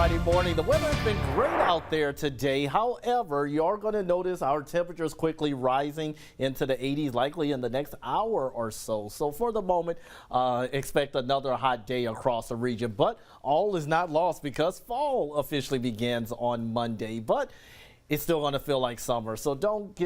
Friday morning. The weather has been great out there today. However, you are going to notice our temperatures quickly rising into the 80s, likely in the next hour or so. So for the moment, expect another hot day across the region. But all is not lost because fall officially begins on Monday. But it's still going to feel like summer, so don't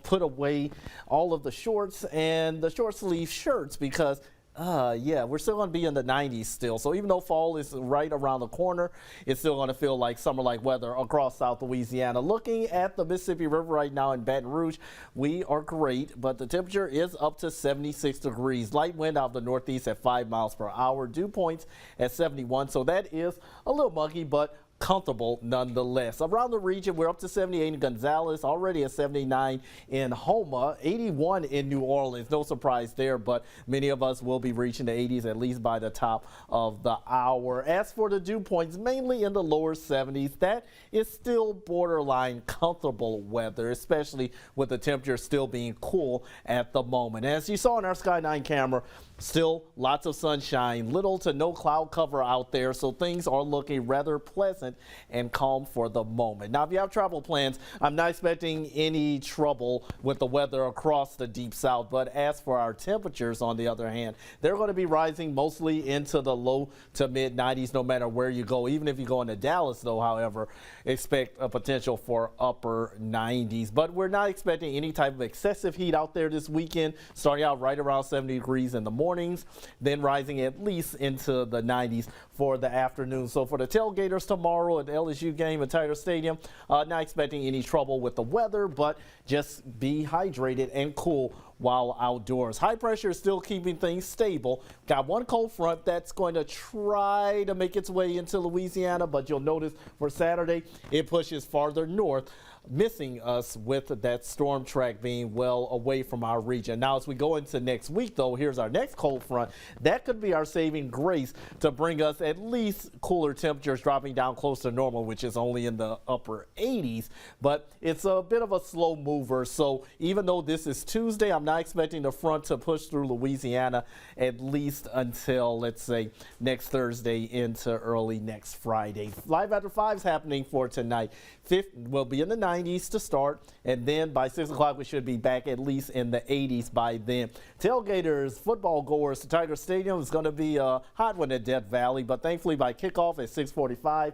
put away all of the shorts and the short sleeve shirts because yeah, we're still going to be in the 90s still. So even though fall is right around the corner, it's still going to feel like summer-like weather across South Louisiana. Looking at the Mississippi River right now in Baton Rouge, we are great, but the temperature is up to 76 degrees. Light wind out of the northeast at 5 miles per hour. Dew points at 71, so that is a little muggy, but comfortable nonetheless. Around the region, we're up to 78 in Gonzales, already at 79 in Houma, 81 in New Orleans. No surprise there, but many of us will be reaching the 80s at least by the top of the hour. As for the dew points, mainly in the lower 70s, that is still borderline comfortable weather, especially with the temperature still being cool at the moment. As you saw in our Sky 9 camera, still lots of sunshine, little to no cloud cover out there, so things are looking rather pleasant and calm for the moment. Now, if you have travel plans, I'm not expecting any trouble with the weather across the deep south, but as for our temperatures, on the other hand, they're going to be rising mostly into the low to mid 90s no matter where you go. Even if you go into Dallas, though, however, expect a potential for upper 90s. But we're not expecting any type of excessive heat out there this weekend, starting out right around 70 degrees in the mornings, then rising at least into the 90s for the afternoon. So for the tailgaters tomorrow at the LSU game at Tiger Stadium, not expecting any trouble with the weather, but just be hydrated and cool while outdoors. High pressure is still keeping things stable. Got one cold front that's going to try to make its way into Louisiana, but you'll notice for Saturday it pushes farther north, missing us with that storm track being well away from our region. Now, as we go into next week, though, here's our next cold front. That could be our saving grace to bring us at least cooler temperatures dropping down close to normal, which is only in the upper 80s. But it's a bit of a slow mover. So even though this is Tuesday, I'm not expecting the front to push through Louisiana at least until, let's say, next Thursday into early next Friday. Live after 5 is happening for tonight. 5th will be in the 90s to start, and then by 6 o'clock we should be back at least in the 80s by then. Tailgaters, football goers to Tiger Stadium is going to be a hot one at Death Valley, but thankfully by kickoff at 6:45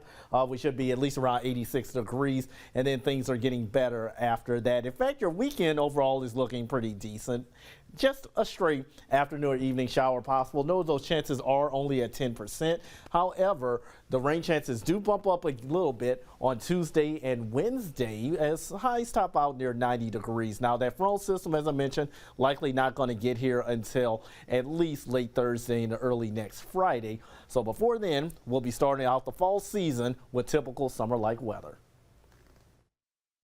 we should be at least around 86 degrees, and then things are getting better after that. In fact, your weekend overall is looking pretty decent. Just a straight afternoon or evening shower possible. Note those chances are only at 10%. However, the rain chances do bump up a little bit on Tuesday and Wednesday as highs top out near 90 degrees. Now, that frontal system, as I mentioned, likely not going to get here until at least late Thursday and early next Friday. So before then, we'll be starting out the fall season with typical summer-like weather.